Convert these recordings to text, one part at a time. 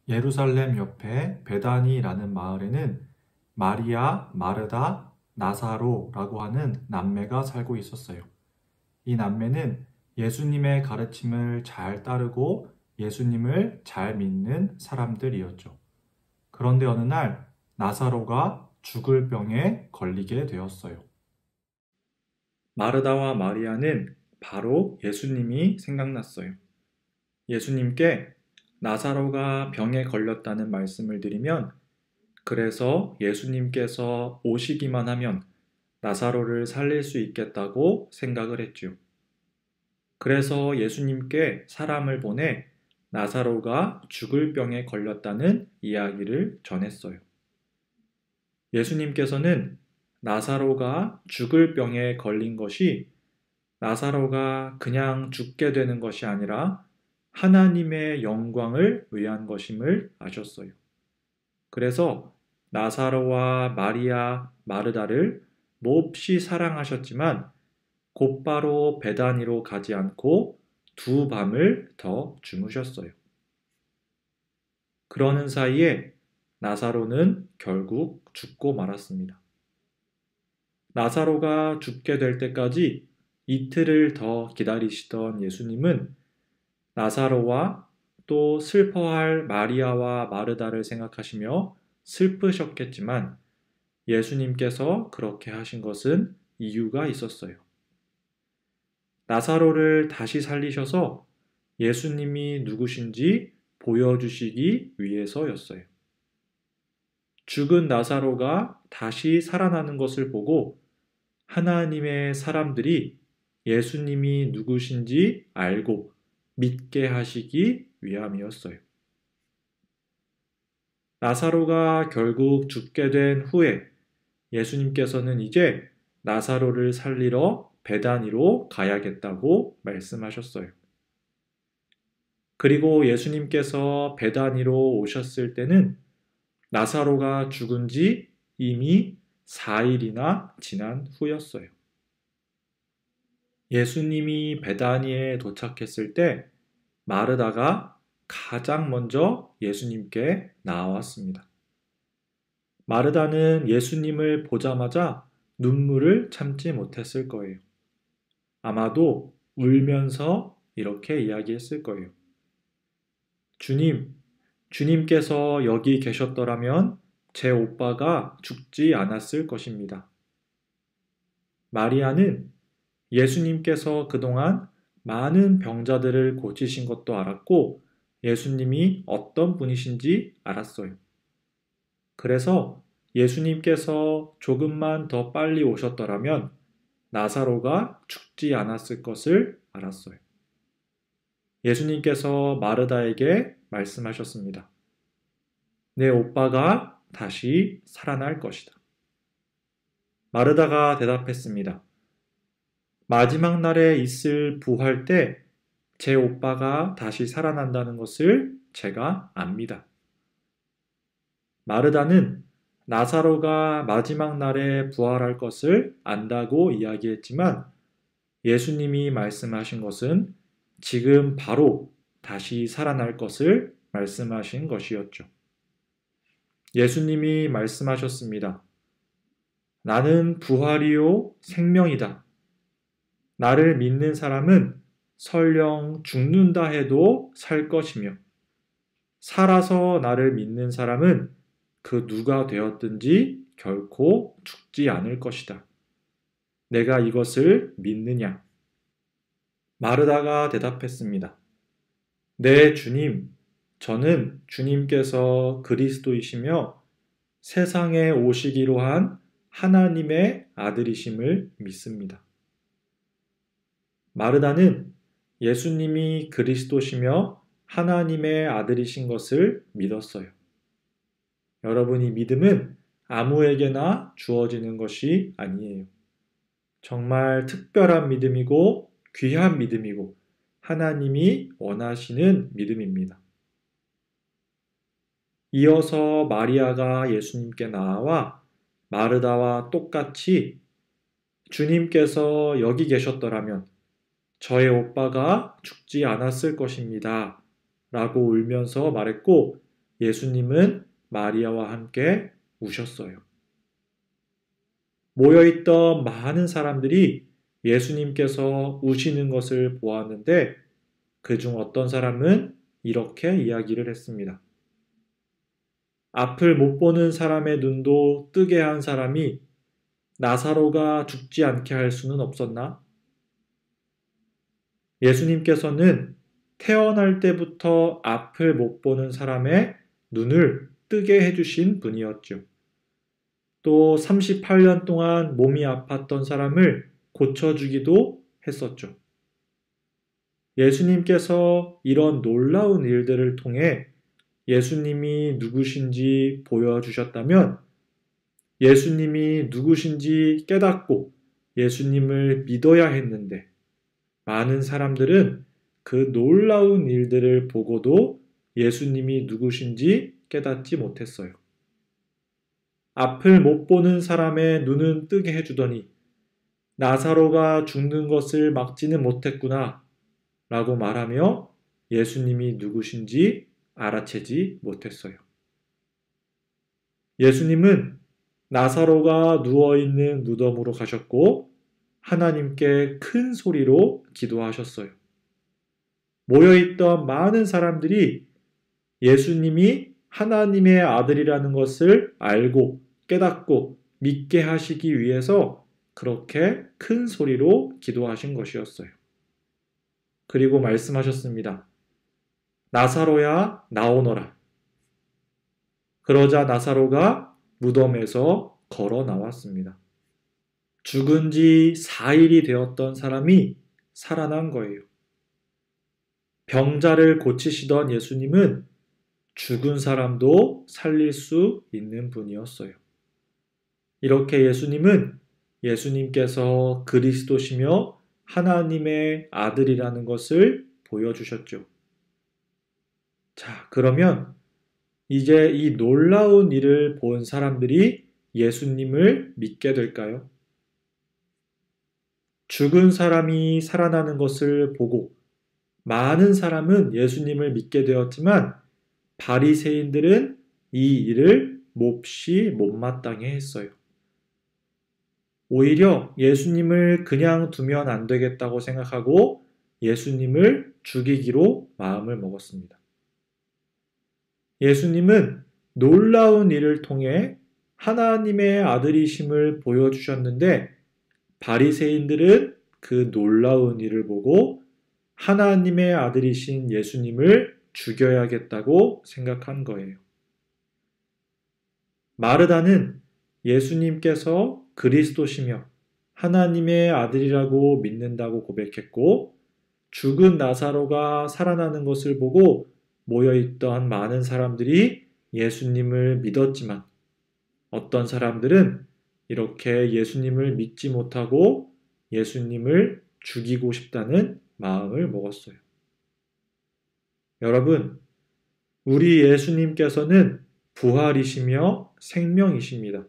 예루살렘 옆에 베다니라는 마을에는 마리아, 마르다, 나사로라고 하는 남매가 살고 있었어요. 이 남매는 예수님의 가르침을 잘 따르고 예수님을 잘 믿는 사람들이었죠. 그런데 어느 날 나사로가 죽을 병에 걸리게 되었어요. 마르다와 마리아는 바로 예수님이 생각났어요. 예수님께 나사로가 병에 걸렸다는 말씀을 드리면, 그래서 예수님께서 오시기만 하면 나사로를 살릴 수 있겠다고 생각을 했죠. 그래서 예수님께 사람을 보내 나사로가 죽을 병에 걸렸다는 이야기를 전했어요. 예수님께서는 나사로가 죽을 병에 걸린 것이 나사로가 그냥 죽게 되는 것이 아니라 하나님의 영광을 위한 것임을 아셨어요. 그래서 나사로와 마리아, 마르다를 몹시 사랑하셨지만 곧바로 베다니로 가지 않고 2밤을 더 주무셨어요. 그러는 사이에 나사로는 결국 죽고 말았습니다. 나사로가 죽게 될 때까지 이틀을 더 기다리시던 예수님은 나사로와 또 슬퍼할 마리아와 마르다를 생각하시며 슬프셨겠지만 예수님께서 그렇게 하신 것은 이유가 있었어요. 나사로를 다시 살리셔서 예수님이 누구신지 보여주시기 위해서였어요. 죽은 나사로가 다시 살아나는 것을 보고 하나님의 사람들이 예수님이 누구신지 알고 믿게 하시기 위함이었어요. 나사로가 결국 죽게 된 후에 예수님께서는 이제 나사로를 살리러 베다니로 가야겠다고 말씀하셨어요. 그리고 예수님께서 베다니로 오셨을 때는 나사로가 죽은 지 이미 4일이나 지난 후였어요. 예수님이 베다니에 도착했을 때 마르다가 가장 먼저 예수님께 나왔습니다. 마르다는 예수님을 보자마자 눈물을 참지 못했을 거예요. 아마도 울면서 이렇게 이야기했을 거예요. 주님께서 여기 계셨더라면 제 오빠가 죽지 않았을 것입니다. 마리아는 예수님께서 그동안 많은 병자들을 고치신 것도 알았고 예수님이 어떤 분이신지 알았어요. 그래서 예수님께서 조금만 더 빨리 오셨더라면 나사로가 죽지 않았을 것을 알았어요. 예수님께서 마르다에게 말씀하셨습니다. 내 오빠가 다시 살아날 것이다. 마르다가 대답했습니다. 마지막 날에 있을 부활 때 제 오빠가 다시 살아난다는 것을 제가 압니다. 마르다는 나사로가 마지막 날에 부활할 것을 안다고 이야기했지만 예수님이 말씀하신 것은 지금 바로 다시 살아날 것을 말씀하신 것이었죠. 예수님이 말씀하셨습니다. 나는 부활이요 생명이다. 나를 믿는 사람은 설령 죽는다 해도 살 것이며 살아서 나를 믿는 사람은 그 누가 되었든지 결코 죽지 않을 것이다. 내가 이것을 믿느냐? 마르다가 대답했습니다. 네, 주님. 저는 주님께서 그리스도이시며 세상에 오시기로 한 하나님의 아들이심을 믿습니다. 마르다는 예수님이 그리스도시며 하나님의 아들이신 것을 믿었어요. 여러분, 이 믿음은 아무에게나 주어지는 것이 아니에요. 정말 특별한 믿음이고 귀한 믿음이고 하나님이 원하시는 믿음입니다. 이어서 마리아가 예수님께 나와 마르다와 똑같이 주님께서 여기 계셨더라면 저의 오빠가 죽지 않았을 것입니다. 라고 울면서 말했고 예수님은 마리아와 함께 우셨어요. 모여있던 많은 사람들이 예수님께서 우시는 것을 보았는데 그중 어떤 사람은 이렇게 이야기를 했습니다. 앞을 못 보는 사람의 눈도 뜨게 한 사람이 나사로가 죽지 않게 할 수는 없었나? 예수님께서는 태어날 때부터 앞을 못 보는 사람의 눈을 뜨게 해주신 분이었죠. 또 38년 동안 몸이 아팠던 사람을 고쳐주기도 했었죠. 예수님께서 이런 놀라운 일들을 통해 예수님이 누구신지 보여주셨다면 예수님이 누구신지 깨닫고 예수님을 믿어야 했는데 많은 사람들은 그 놀라운 일들을 보고도 예수님이 누구신지 깨닫지 못했어요. 앞을 못 보는 사람의 눈은 뜨게 해주더니 나사로가 죽는 것을 막지는 못했구나 라고 말하며 예수님이 누구신지 알아채지 못했어요. 예수님은 나사로가 누워있는 무덤으로 가셨고 하나님께 큰 소리로 기도하셨어요. 모여있던 많은 사람들이 예수님이 하나님의 아들이라는 것을 알고 깨닫고 믿게 하시기 위해서 그렇게 큰 소리로 기도하신 것이었어요. 그리고 말씀하셨습니다. 나사로야 나오너라. 그러자 나사로가 무덤에서 걸어 나왔습니다. 죽은 지 4일이 되었던 사람이 살아난 거예요. 병자를 고치시던 예수님은 죽은 사람도 살릴 수 있는 분이었어요. 이렇게 예수님께서 그리스도시며 하나님의 아들이라는 것을 보여주셨죠. 자, 그러면 이제 이 놀라운 일을 본 사람들이 예수님을 믿게 될까요? 죽은 사람이 살아나는 것을 보고 많은 사람은 예수님을 믿게 되었지만 바리새인들은 이 일을 몹시 못마땅해 했어요. 오히려 예수님을 그냥 두면 안 되겠다고 생각하고 예수님을 죽이기로 마음을 먹었습니다. 예수님은 놀라운 일을 통해 하나님의 아들이심을 보여주셨는데 바리새인들은 그 놀라운 일을 보고 하나님의 아들이신 예수님을 죽여야겠다고 생각한 거예요. 마르다는 예수님께서 그리스도시며 하나님의 아들이라고 믿는다고 고백했고 죽은 나사로가 살아나는 것을 보고 모여있던 많은 사람들이 예수님을 믿었지만 어떤 사람들은 이렇게 예수님을 믿지 못하고 예수님을 죽이고 싶다는 마음을 먹었어요. 여러분, 우리 예수님께서는 부활이시며 생명이십니다.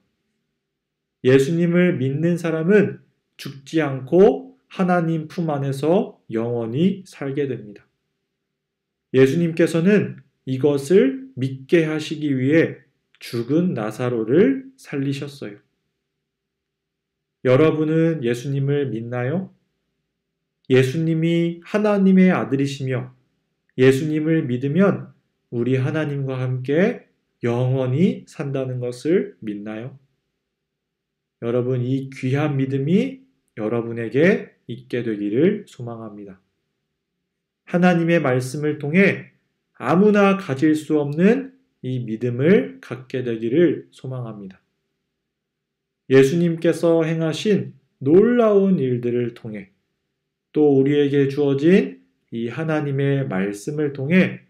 예수님을 믿는 사람은 죽지 않고 하나님 품 안에서 영원히 살게 됩니다. 예수님께서는 이것을 믿게 하시기 위해 죽은 나사로를 살리셨어요. 여러분은 예수님을 믿나요? 예수님이 하나님의 아들이시며 예수님을 믿으면 우리 하나님과 함께 영원히 산다는 것을 믿나요? 여러분, 이 귀한 믿음이 여러분에게 있게 되기를 소망합니다. 하나님의 말씀을 통해 아무나 가질 수 없는 이 믿음을 갖게 되기를 소망합니다. 예수님께서 행하신 놀라운 일들을 통해 또 우리에게 주어진 이 하나님의 말씀을 통해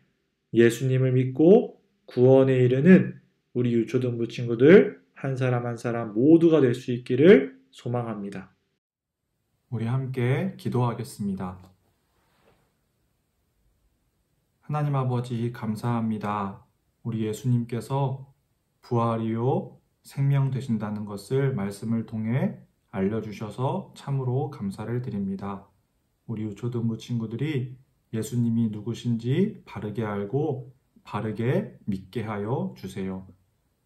예수님을 믿고 구원에 이르는 우리 유초등부 친구들 한 사람 한 사람 모두가 될 수 있기를 소망합니다. 우리 함께 기도하겠습니다. 하나님 아버지 감사합니다. 우리 예수님께서 부활이요 생명 되신다는 것을 말씀을 통해 알려주셔서 참으로 감사를 드립니다. 우리 유초등부 친구들이 예수님이 누구신지 바르게 알고 바르게 믿게 하여 주세요.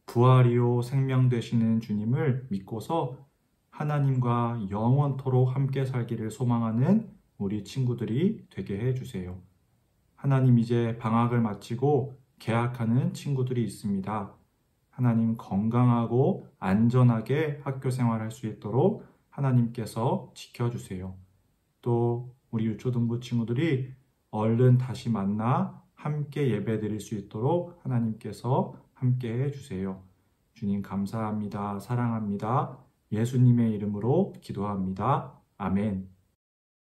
부활이요 생명 되시는 주님을 믿고서 하나님과 영원토록 함께 살기를 소망하는 우리 친구들이 되게 해주세요. 하나님, 이제 방학을 마치고 개학하는 친구들이 있습니다. 하나님, 건강하고 안전하게 학교 생활할 수 있도록 하나님께서 지켜주세요. 또 우리 유초등부 친구들이 얼른 다시 만나 함께 예배드릴 수 있도록 하나님께서 함께 해주세요. 주님 감사합니다. 사랑합니다. 예수님의 이름으로 기도합니다. 아멘.